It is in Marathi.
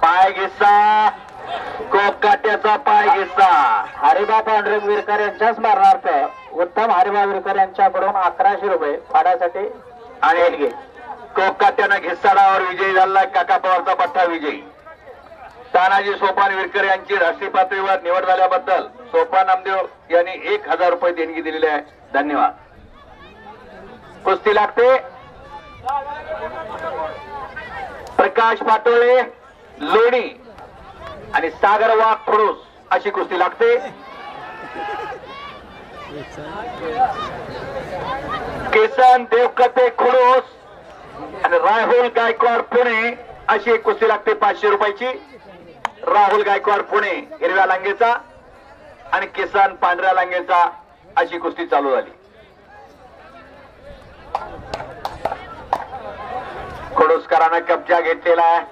पाय घिस्सा, कोकाट्याचा पाय घिस्सा. हरिबा पांडुरंग विरकर यांच्याच स्मरणार्थ उत्तम हरिबा विरकर यांच्याकडून 1100 रुपये पाण्यासाठी आणि कोकाट्यानं घिस्साडावर विजयी झाला. काका पवारचा पठ्ठा विजयी. तानाजी सोपान विरकर यांची राष्ट्रीय पातळीवर निवड झाल्याबद्दल सोपान नामदेव यांनी 1000 रुपये देणगी दिलेली आहे. धन्यवाद. कुस्ती लागते. प्रकाश पाटोळे लोणी आणि सागर वाघ खडूस अशी कुस्ती लागते. किसन देवकते खडूस आणि राहुल गायकवाड पुणे अशी एक कुस्ती लागते 500 रुपयाची. राहुल गायकवाड पुणे हिरव्या लांगेचा आणि किसन पांढऱ्या लांगेचा अशी कुस्ती चालू झाली. खडूसकरांना कब्जा घेतलेला आहे.